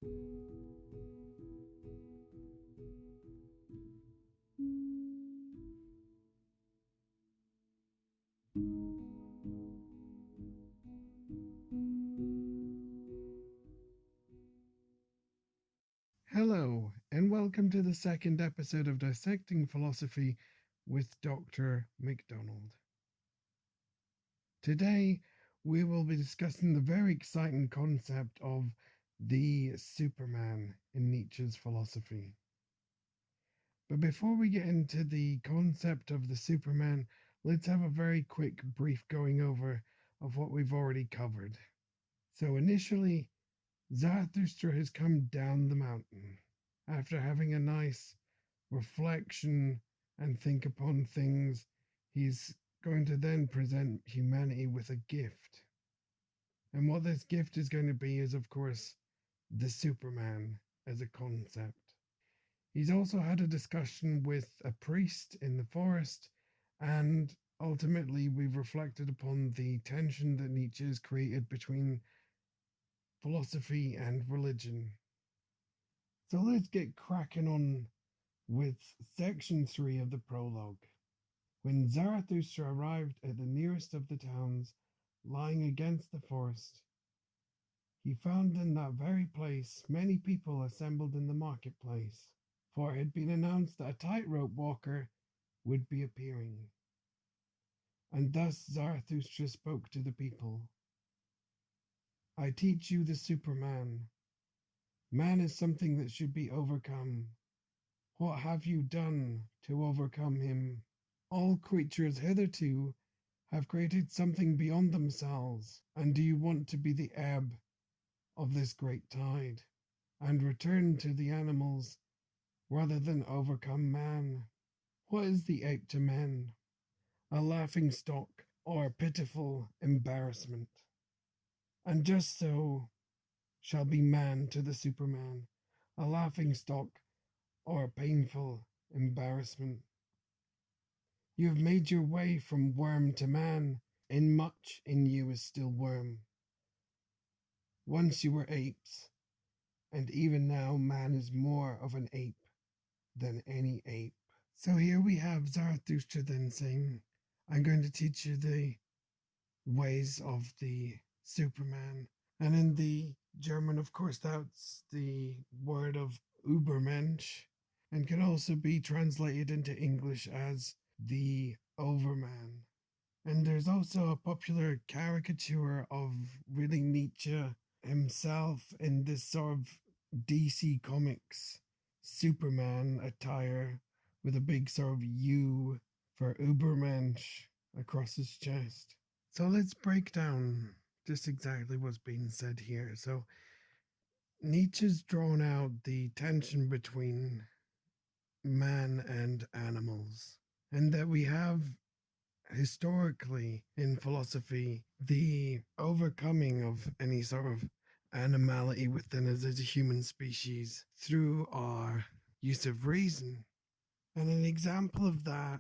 Hello, and welcome to the second episode of Dissecting Philosophy with Dr. McDonald. Today, we will be discussing the very exciting concept of the Superman in Nietzsche's philosophy. But before we get into the concept of the Superman, let's have a very quick brief going over of what we've already covered. So initially, Zarathustra has come down the mountain. After having a nice reflection and think upon things, he's going to then present humanity with a gift. And what this gift is going to be is, of course, the Superman as a concept. He's also had a discussion with a priest in the forest, and ultimately we've reflected upon the tension that Nietzsche has created between philosophy and religion. So let's get cracking on with section 3 of the prologue. When Zarathustra arrived at the nearest of the towns lying against the forest, he found in that very place many people assembled in the marketplace, for it had been announced that a tightrope walker would be appearing. And thus Zarathustra spoke to the people. I teach you the Superman. Man is something that should be overcome. What have you done to overcome him? All creatures hitherto have created something beyond themselves, and do you want to be the ebb of this great tide, and return to the animals rather than overcome man? What is the ape to men? A laughing stock or a pitiful embarrassment. And just so shall be man to the Superman, a laughing stock or a painful embarrassment. You have made your way from worm to man, and much in you is still worm. Once you were apes, and even now man is more of an ape than any ape. So here we have Zarathustra then saying, I'm going to teach you the ways of the Superman. And in the German, of course, that's the word of Übermensch, and can also be translated into English as the Overman. And there's also a popular caricature of really Nietzsche himself in this sort of DC Comics Superman attire with a big sort of U for Übermensch across his chest. So let's break down just exactly what's being said here. So Nietzsche's drawn out the tension between man and animals, and that we have historically in philosophy the overcoming of any sort of animality within us as a human species through our use of reason. And an example of that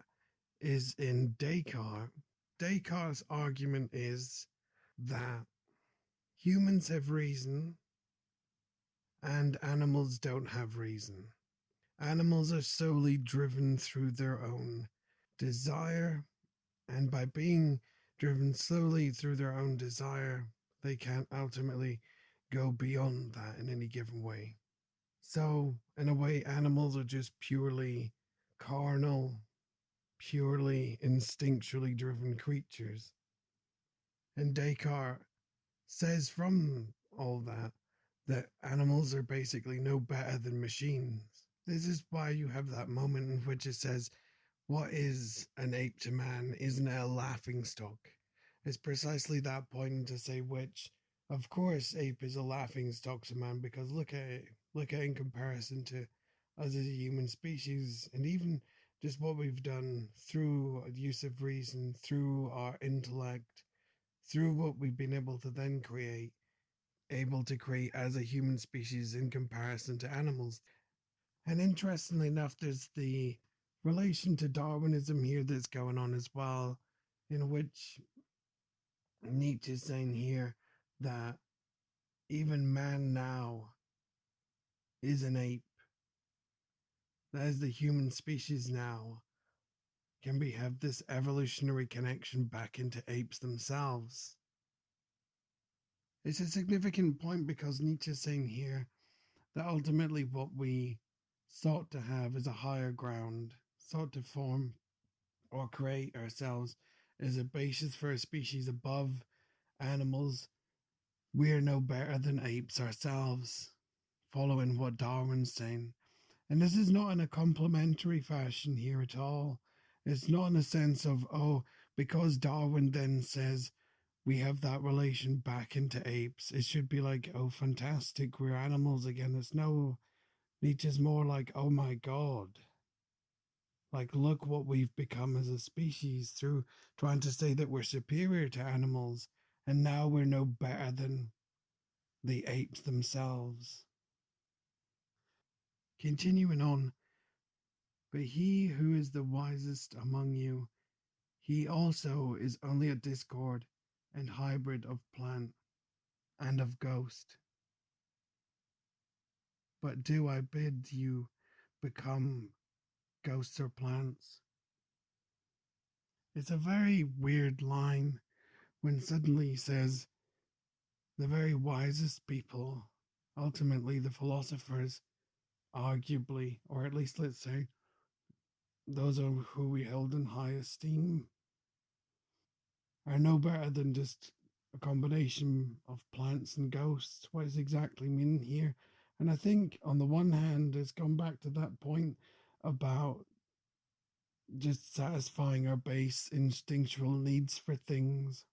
is in Descartes. Descartes' argument is that humans have reason and animals don't have reason. Animals are solely driven through their own desire, and by being driven solely through their own desire, they can't ultimately go beyond that in any given way. So, in a way, animals are just purely carnal, purely instinctually driven creatures. And Descartes says from all that animals are basically no better than machines. This is why you have that moment in which it says, what is an ape to man? Isn't it a laughing stock? It's precisely that point to say which, of course, ape is a laughing stock to man, because look at it in comparison to us as a human species, and even just what we've done through the use of reason, through our intellect, through what we've been able to then create as a human species in comparison to animals. And interestingly enough, there's the relation to Darwinism here that's going on as well, in which Nietzsche is saying here that even man now is an ape. That is the human species now. Can we have this evolutionary connection back into apes themselves? It's a significant point because Nietzsche's saying here that ultimately what we sought to have is a higher ground, sought to form or create ourselves as a basis for a species above animals. We're no better than apes ourselves, following what Darwin's saying. And this is not in a complimentary fashion here at all. It's not in a sense of, oh, because Darwin then says we have that relation back into apes. It should be like, oh, fantastic, we're animals again. It's no, Nietzsche's more like, oh my God. Like, look what we've become as a species through trying to say that we're superior to animals, and now we're no better than the apes themselves. Continuing on, but he who is the wisest among you, he also is only a discord and hybrid of plant and of ghost. But do I bid you become ghosts or plants? It's a very weird line when suddenly he says, the very wisest people, ultimately the philosophers, arguably, or at least let's say, those are who we held in high esteem, are no better than just a combination of plants and ghosts. What is exactly meaning here? And I think on the one hand, it's gone back to that point about just satisfying our base instinctual needs for things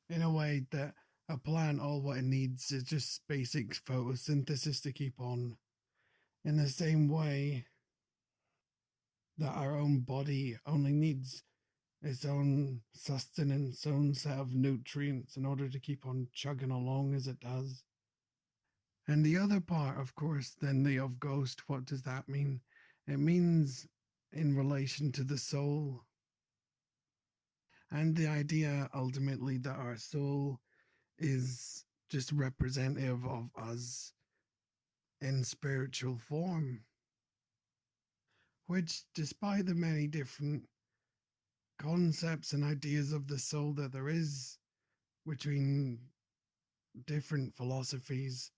in a way that a plant, all what it needs is just basic photosynthesis to keep on. In the same way that our own body only needs its own sustenance, own set of nutrients in order to keep on chugging along as it does. And the other part, of course, then the of ghost, what does that mean? It means in relation to the soul. And the idea ultimately that our soul is just representative of us in spiritual form, which, despite the many different concepts and ideas of the soul that there is between different philosophies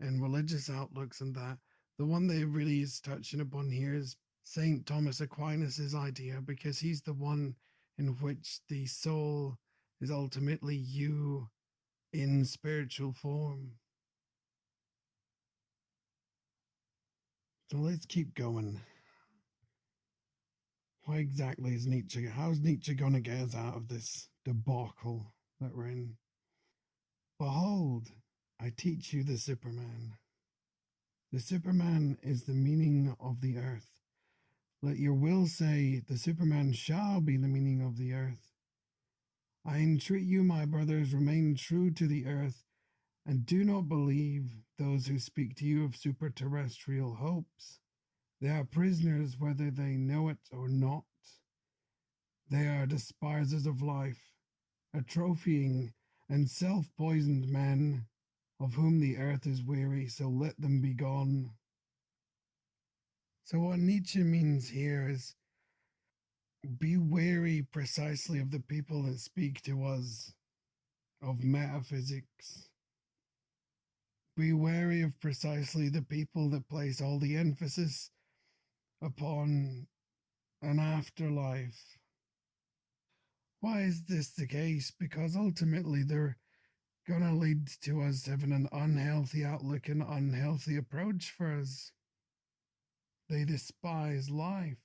and religious outlooks, and that the one that really is touching upon here is Saint Thomas Aquinas's idea, because he's the one in which the soul is ultimately you in spiritual form. So let's keep going. Why exactly is Nietzsche? How's Nietzsche going to get us out of this debacle that we're in? Behold, I teach you the Superman. The Superman is the meaning of the earth. Let your will say, the Superman shall be the meaning of the earth. I entreat you, my brothers, remain true to the earth, and do not believe those who speak to you of superterrestrial hopes. They are prisoners whether they know it or not. They are despisers of life, atrophying and self-poisoned men, of whom the earth is weary, so let them be gone. So what Nietzsche means here is be wary precisely of the people that speak to us of metaphysics. Be wary of precisely the people that place all the emphasis upon an afterlife. Why is this the case? Because ultimately they're going to lead to us having an unhealthy outlook and unhealthy approach for us. They despise life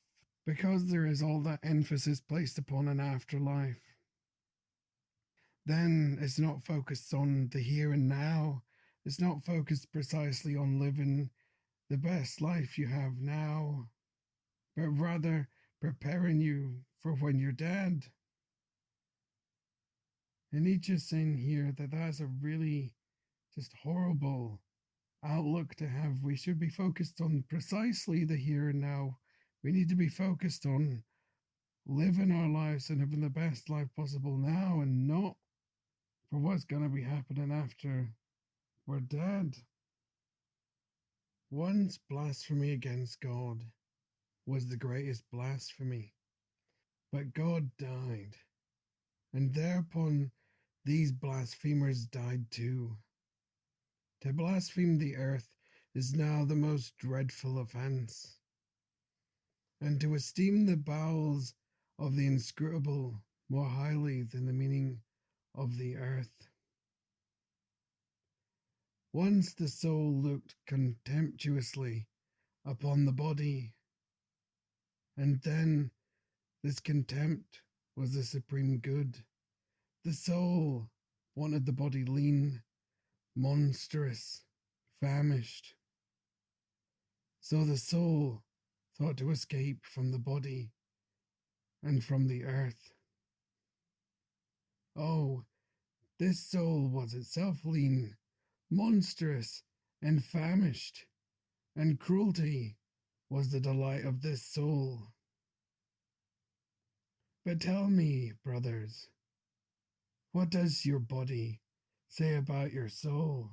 because there is all that emphasis placed upon an afterlife. Then it's not focused on the here and now. It's not focused precisely on living the best life you have now, but rather preparing you for when you're dead. And Nietzsche's saying here that that's a really just horrible outlook to have. We should be focused on precisely the here and now. We need to be focused on living our lives and having the best life possible now, and not for what's going to be happening after we're dead. Once blasphemy against God was the greatest blasphemy, but God died, and thereupon these blasphemers died too. To blaspheme the earth is now the most dreadful offence, and to esteem the bowels of the inscrutable more highly than the meaning of the earth. Once the soul looked contemptuously upon the body, and then this contempt was the supreme good. The soul wanted the body lean, monstrous, famished. So the soul thought to escape from the body and from the earth. Oh, this soul was itself lean, monstrous, and famished, and cruelty was the delight of this soul. But tell me, brothers, what does your body say about your soul?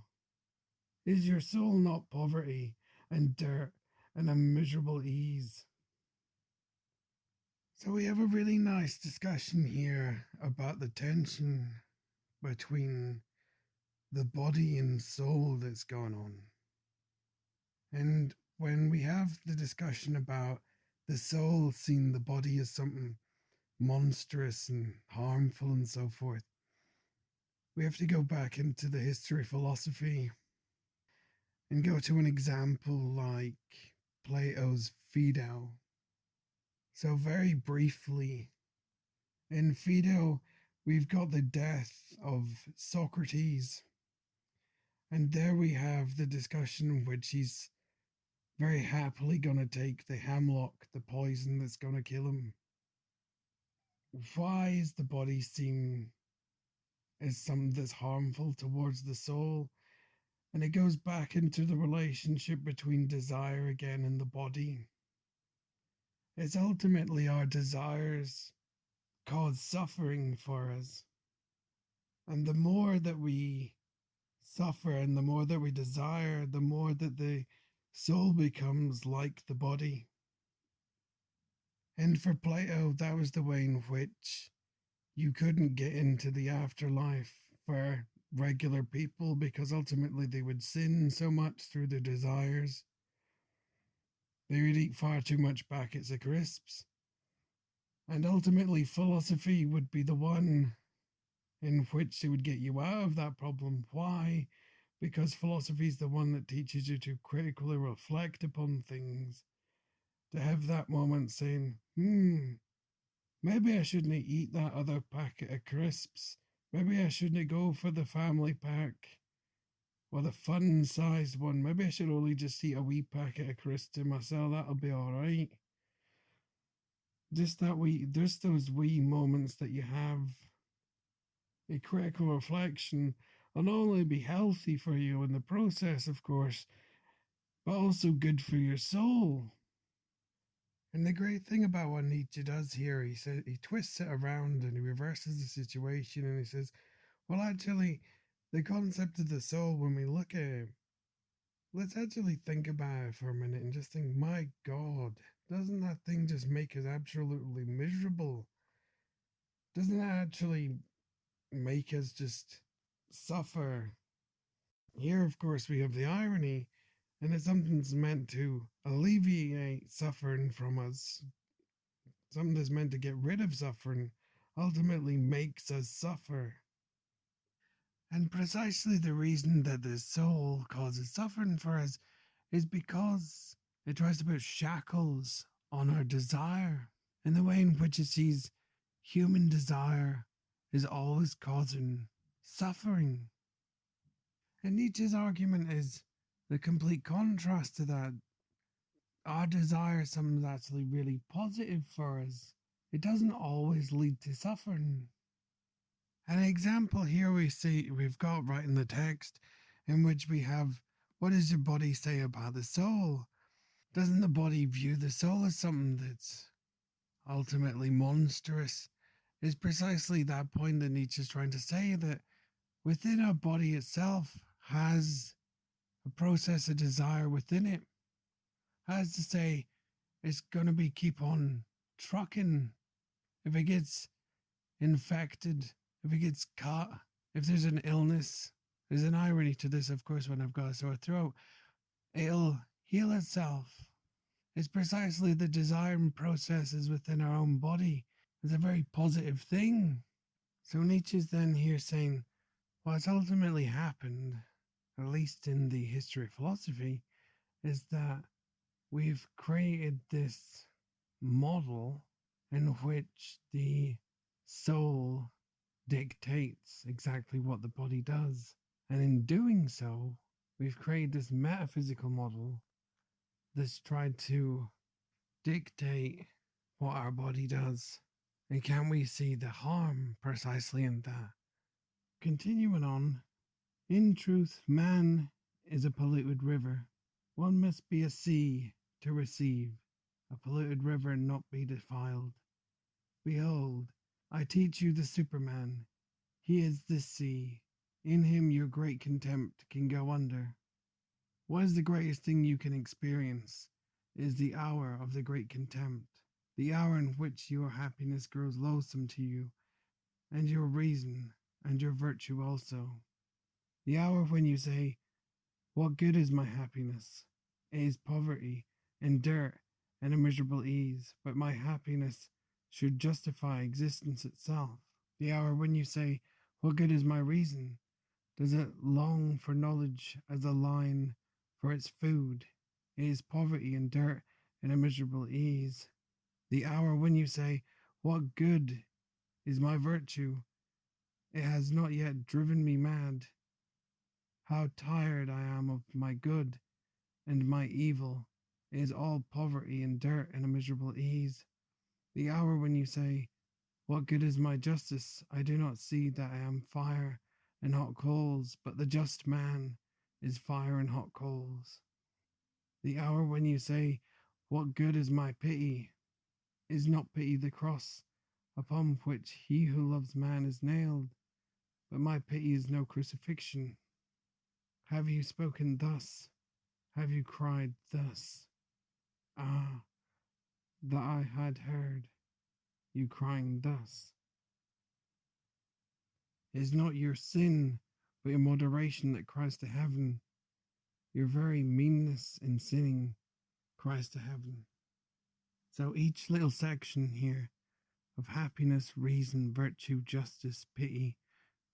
Is your soul not poverty and dirt and a miserable ease? So we have a really nice discussion here about the tension between the body and soul that's going on. And when we have the discussion about the soul seeing the body as something monstrous and harmful and so forth, we have to go back into the history of philosophy and go to an example like Plato's Phaedo. So, very briefly, in Phaedo, we've got the death of Socrates, and there we have the discussion in which he's very happily going to take the hemlock, the poison that's going to kill him. Why is the body seen as something that's harmful towards the soul? And it goes back into the relationship between desire again and the body. It's ultimately our desires cause suffering for us. And the more that we suffer and the more that we desire, the more that the soul becomes like the body. And for Plato, that was the way in which you couldn't get into the afterlife for regular people because ultimately they would sin so much through their desires. They would eat far too much packets of crisps. And ultimately, philosophy would be the one in which it would get you out of that problem. Why? Because philosophy is the one that teaches you to critically reflect upon things, to have that moment saying, maybe I shouldn't eat that other packet of crisps. Maybe I shouldn't go for the family pack or the fun sized one. Maybe I should only just eat a wee packet of crisps to myself. That'll be all right. Just those wee moments that you have a critical reflection will not only be healthy for you in the process, of course, but also good for your soul. And the great thing about what Nietzsche does here, he says he twists it around and he reverses the situation and he says, well, actually, the concept of the soul, when we look at it, let's actually think about it for a minute and just think, my God, doesn't that thing just make us absolutely miserable? Doesn't that actually make us just suffer? Here, of course, we have the irony, and it's something that's meant to alleviate suffering from us, something that's meant to get rid of suffering, ultimately makes us suffer. And precisely the reason that the soul causes suffering for us is because it tries to put shackles on our desire, and the way in which it sees human desire is always causing suffering. And Nietzsche's argument is the complete contrast to that. Our desire is something that's actually really positive for us. It doesn't always lead to suffering. An example here we've got right in the text in which we have, what does your body say about the soul? Doesn't the body view the soul as something that's ultimately monstrous? Is precisely that point that Nietzsche's trying to say, that within our body itself has a process of desire within it. As to say, it's going to be keep on trucking. If it gets infected, if it gets caught, if there's an illness, there's an irony to this, of course, when I've got a sore throat, it'll heal itself. It's precisely the desiring processes within our own body. It's a very positive thing. So Nietzsche's then here saying, what's ultimately happened, at least in the history of philosophy, is that we've created this model in which the soul dictates exactly what the body does. And in doing so, we've created this metaphysical model that's tried to dictate what our body does. And can we see the harm precisely in that? Continuing on, in truth, man is a polluted river. One must be a sea to receive, a polluted river and not be defiled. Behold, I teach you the Superman. He is this sea. In him your great contempt can go under. What is the greatest thing you can experience? It is the hour of the great contempt, the hour in which your happiness grows loathsome to you, and your reason, and your virtue also. The hour when you say, what good is my happiness? It is poverty, and dirt, and a miserable ease, but my happiness should justify existence itself. The hour when you say, what good is my reason? Does it long for knowledge as a lion for its food? It is poverty and dirt and a miserable ease. The hour when you say, what good is my virtue? It has not yet driven me mad. How tired I am of my good and my evil. It is all poverty and dirt and a miserable ease. The hour when you say, what good is my justice? I do not see that I am fire and hot coals, but the just man is fire and hot coals. The hour when you say, what good is my pity? Is not pity the cross upon which he who loves man is nailed? But my pity is no crucifixion. Have you spoken thus? Have you cried thus? Ah, that I had heard you crying thus. It is not your sin, but your moderation that cries to heaven. Your very meanness in sinning cries to heaven. So each little section here of happiness, reason, virtue, justice, pity,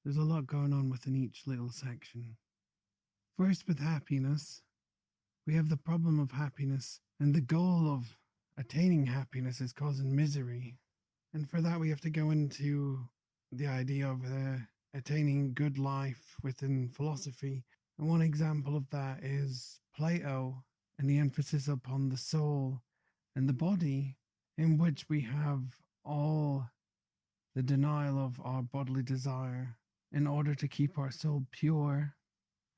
there's a lot going on within each little section. First, with happiness, we have the problem of happiness, and the goal of attaining happiness is causing misery. And for that, we have to go into the idea of attaining good life within philosophy. And one example of that is Plato and the emphasis upon the soul and the body, in which we have all the denial of our bodily desire in order to keep our soul pure.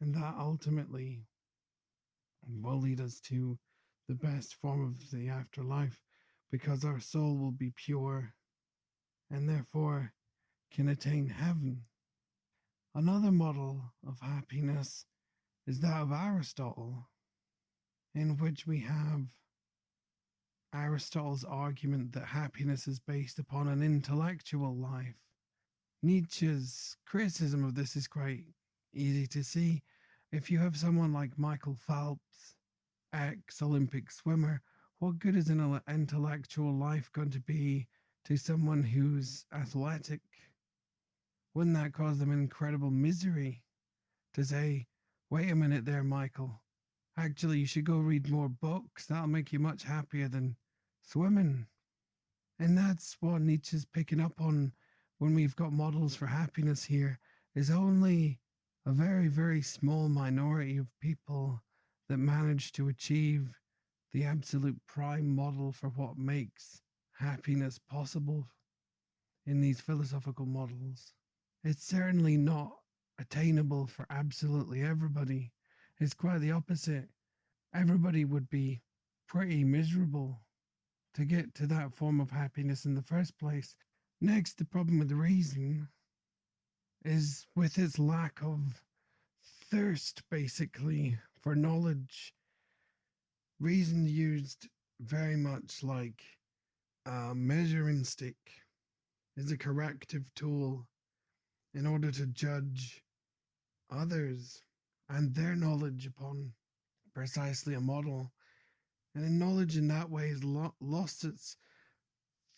And that ultimately will lead us to the best form of the afterlife, because our soul will be pure and therefore can attain heaven. Another model of happiness is that of Aristotle, in which we have Aristotle's argument that happiness is based upon an intellectual life. Nietzsche's criticism of this is quite easy to see. If you have someone like Michael Phelps, ex-Olympic swimmer, what good is an intellectual life going to be to someone who's athletic? Wouldn't that cause them incredible misery to say, wait a minute there, Michael, actually you should go read more books, that'll make you much happier than swimming. And that's what Nietzsche's picking up on when we've got models for happiness here, is only a very, very small minority of people that manage to achieve the absolute prime model for what makes happiness possible in these philosophical models. It's certainly not attainable for absolutely everybody. It's quite the opposite. Everybody would be pretty miserable to get to that form of happiness in the first place. Next, the problem with reason is with its lack of thirst, basically, For knowledge, reason used very much like a measuring stick is a corrective tool in order to judge others and their knowledge upon precisely a model. And in knowledge in that way has lost its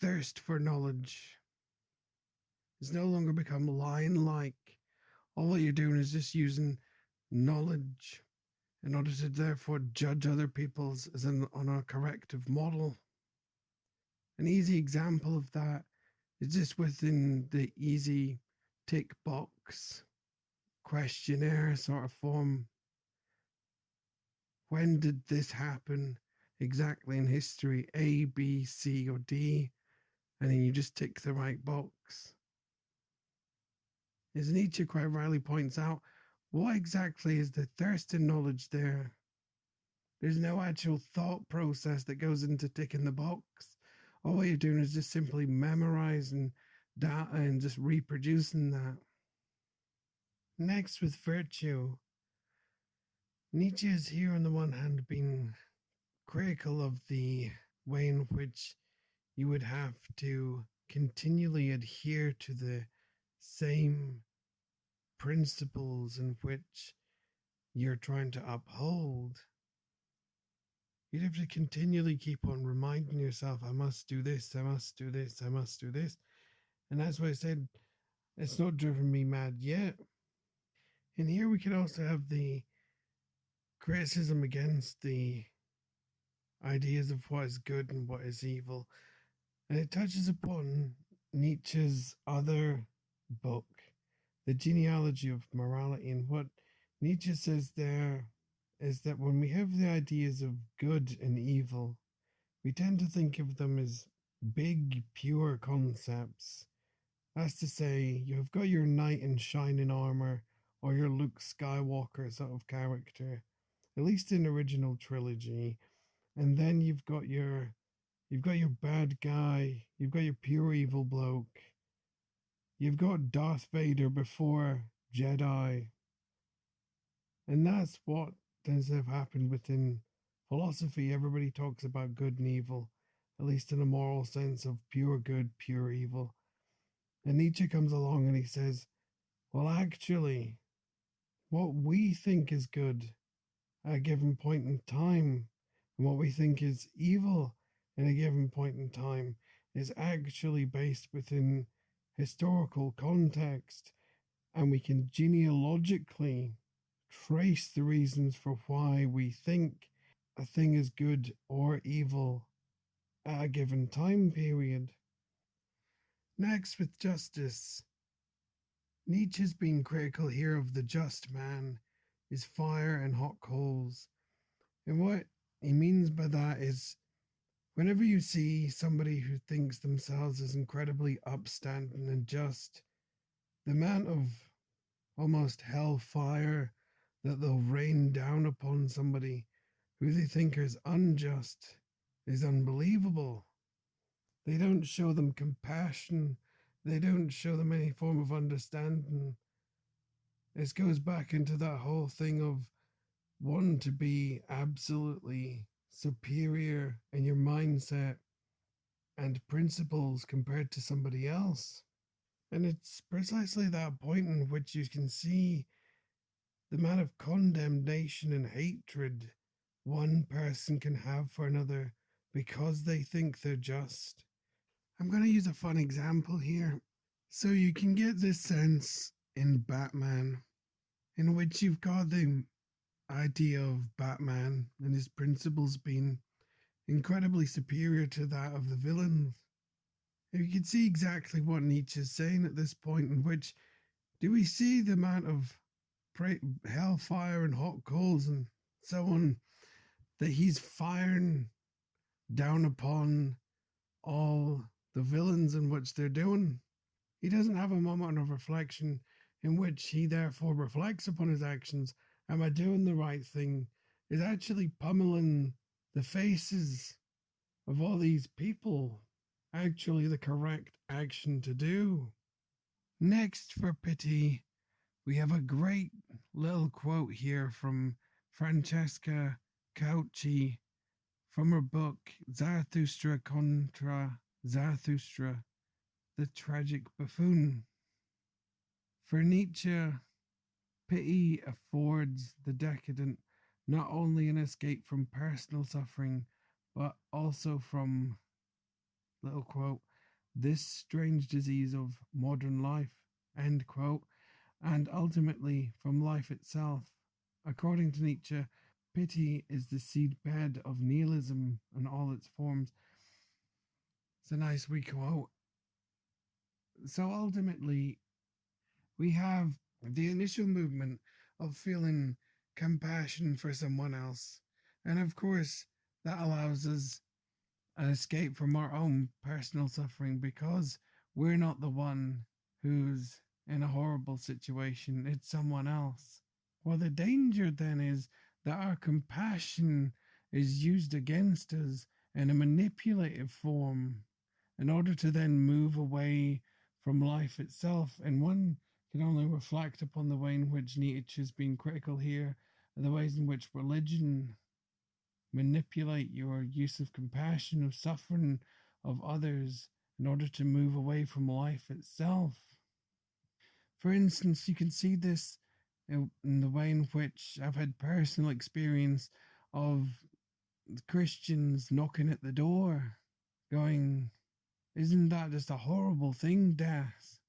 thirst for knowledge. It's no longer become lion like. All what you're doing is just using knowledge in order to therefore judge other people's as on a corrective model. An easy example of that is just within the easy tick box questionnaire sort of form. When did this happen exactly in history? A, B, C, or D? And then you just tick the right box. As Nietzsche quite rightly points out, what exactly is the thirst in knowledge there? There's no actual thought process that goes into ticking the box. All you're doing is just simply memorizing data and just reproducing that. Next, with virtue, Nietzsche is here on the one hand being critical of the way in which you would have to continually adhere to the same principles in which you're trying to uphold. You'd have to continually keep on reminding yourself, I must do this, I must do this, I must do this. And that's why I said, it's not driven me mad yet. And here we can also have the criticism against the ideas of what is good and what is evil. And it touches upon Nietzsche's other book, The Genealogy of Morality. And what Nietzsche says there is that when we have the ideas of good and evil, we tend to think of them as big, pure concepts. That's to say, you've got your knight in shining armor or your Luke Skywalker sort of character, at least in the original trilogy, and then you've got your bad guy, you've got your pure evil bloke, you've got Darth Vader before Jedi, and that's what tends to have happened within philosophy. Everybody talks about good and evil, at least in a moral sense of pure good, pure evil. And Nietzsche comes along and he says, well, actually, what we think is good at a given point in time, and what we think is evil in a given point in time, is actually based within historical context, and we can genealogically trace the reasons for why we think a thing is good or evil at a given time period. Next, with justice, Nietzsche's been critical here of the just man, his fire and hot coals. And what he means by that is whenever you see somebody who thinks themselves as incredibly upstanding and just, the amount of almost hellfire that they'll rain down upon somebody who they think is unjust is unbelievable. They don't show them compassion. They don't show them any form of understanding. This goes back into that whole thing of wanting to be absolutely superior in your mindset and principles compared to somebody else. And it's precisely that point in which you can see the amount of condemnation and hatred one person can have for another because they think they're just. I'm going to use a fun example here. So you can get this sense in Batman, in which you've got the idea of Batman and his principles being incredibly superior to that of the villains. You can see exactly what Nietzsche is saying at this point, in which do we see the amount of hellfire and hot coals and so on that he's firing down upon all the villains in which they're doing. He doesn't have a moment of reflection in which he therefore reflects upon his actions. Am I doing the right thing? Is actually pummeling the faces of all these people actually the correct action to do? Next, for pity, we have a great little quote here from Francesca Cauchi from her book Zarathustra contra Zarathustra, the tragic buffoon. For Nietzsche, pity affords the decadent not only an escape from personal suffering, but also from, little quote, this strange disease of modern life, end quote, and ultimately from life itself. According to Nietzsche, pity is the seedbed of nihilism in all its forms. It's a nice wee quote. So ultimately, we have the initial movement of feeling compassion for someone else. And of course, that allows us an escape from our own personal suffering because we're not the one who's in a horrible situation, it's someone else. Well, the danger then is that our compassion is used against us in a manipulative form in order to then move away from life itself. And one can only reflect upon the way in which Nietzsche has been critical here, and the ways in which religion manipulate your use of compassion, of suffering of others in order to move away from life itself. For instance, you can see this in the way in which I've had personal experience of Christians knocking at the door, going, "Isn't that just a horrible thing, death?"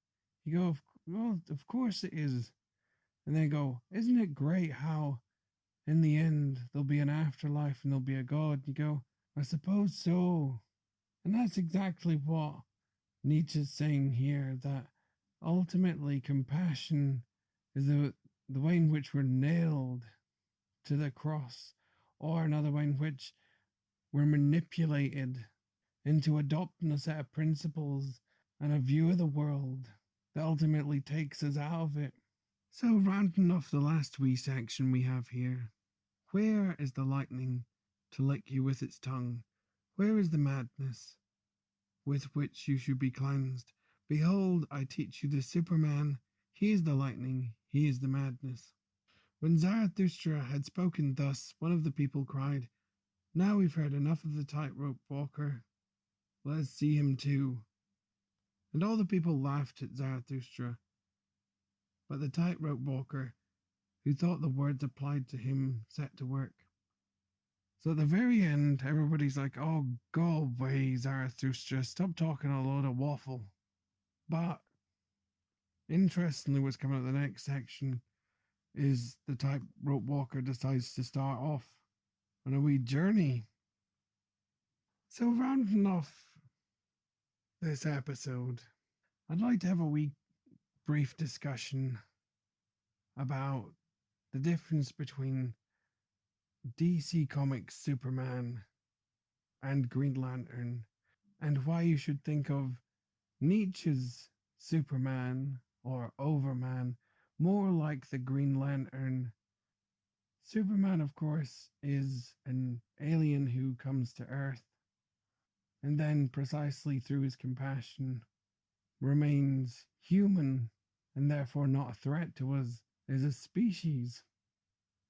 You go, "Well, of course it is." And they go, "Isn't it great how in the end there'll be an afterlife and there'll be a God?" You go, "I suppose so." And that's exactly what Nietzsche's saying here, that ultimately compassion is the way in which we're nailed to the cross, or another way in which we're manipulated into adopting a set of principles and a view of the world that ultimately takes us out of it. So, rounding off the last wee section we have here, where is the lightning to lick you with its tongue? Where is the madness with which you should be cleansed? Behold, I teach you the Superman. He is the lightning, he is the madness. When Zarathustra had spoken thus, one of the people cried, "Now we've heard enough of the tightrope walker. Let us see him too." And all the people laughed at Zarathustra. But the tightrope walker, who thought the words applied to him, set to work. So at the very end, everybody's like, "Oh, go away, Zarathustra, stop talking a load of waffle." But interestingly, what's coming up the next section is the tightrope walker decides to start off on a wee journey. So rounding off this episode, I'd like to have a wee brief discussion about the difference between DC Comics Superman and Green Lantern, and why you should think of Nietzsche's Superman or Overman more like the Green Lantern. Superman, of course, is an alien who comes to Earth and then, precisely through his compassion, remains human and therefore not a threat to us as a species.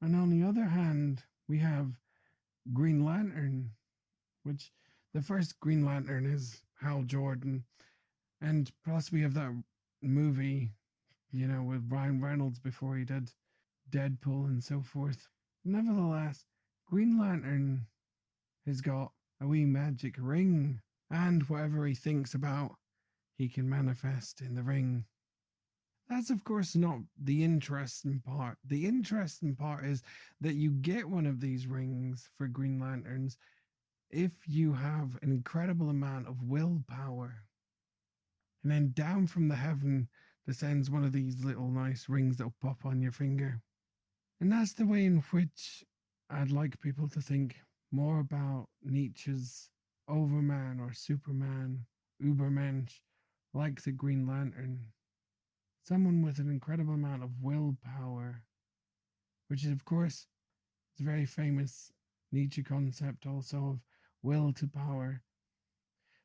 And on the other hand, we have Green Lantern, which the first Green Lantern is Hal Jordan, and plus we have that movie, with Ryan Reynolds before he did Deadpool and so forth. Nevertheless, Green Lantern has got a wee magic ring, and whatever he thinks about, he can manifest in the ring. That's, of course, not the interesting part. The interesting part is that you get one of these rings for Green Lanterns if you have an incredible amount of willpower. And then down from the heaven descends one of these little nice rings that'll pop on your finger. And that's the way in which I'd like people to think more about Nietzsche's Overman or Superman, Ubermensch, like the Green Lantern. Someone with an incredible amount of willpower, which is, of course, is a very famous Nietzsche concept also of will to power.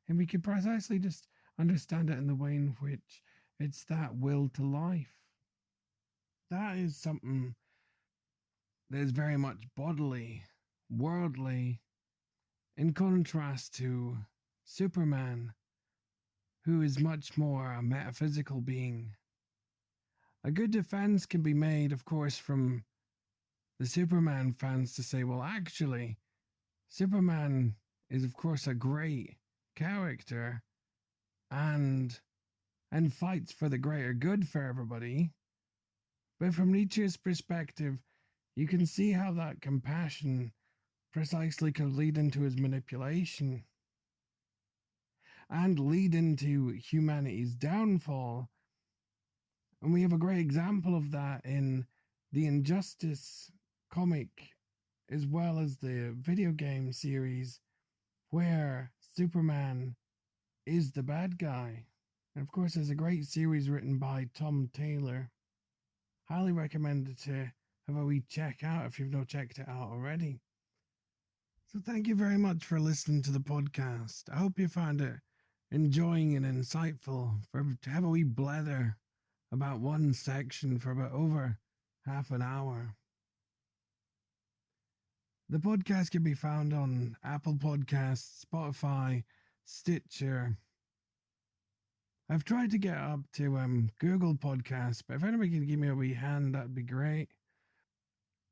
And we could precisely just understand it in the way in which it's that will to life. That is something that is very much bodily, worldly, in contrast to Superman, who is much more a metaphysical being. A good defense can be made, of course, from the Superman fans to say, well, actually, Superman is, of course, a great character and fights for the greater good for everybody. But from Nietzsche's perspective, you can see how that compassion precisely could lead into his manipulation and lead into humanity's downfall. And we have a great example of that in the Injustice comic as well as the video game series, where Superman is the bad guy. And of course, there's a great series written by Tom Taylor. Highly recommended to have a wee check out if you've not checked it out already. So thank you very much for listening to the podcast. I hope you found it enjoying and insightful to have a wee blather about one section for about over half an hour. The podcast can be found on Apple Podcasts, Spotify, Stitcher. I've tried to get up to Google Podcasts, but if anybody can give me a wee hand, that'd be great.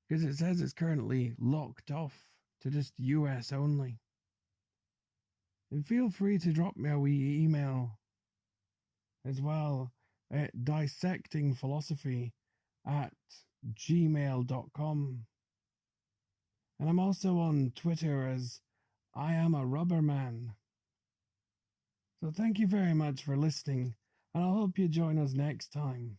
Because it says it's currently locked off to just US only. And feel free to drop me a wee email as well at dissectingphilosophy@gmail.com. And I'm also on Twitter as I am a rubber man. So thank you very much for listening, and I hope you join us next time.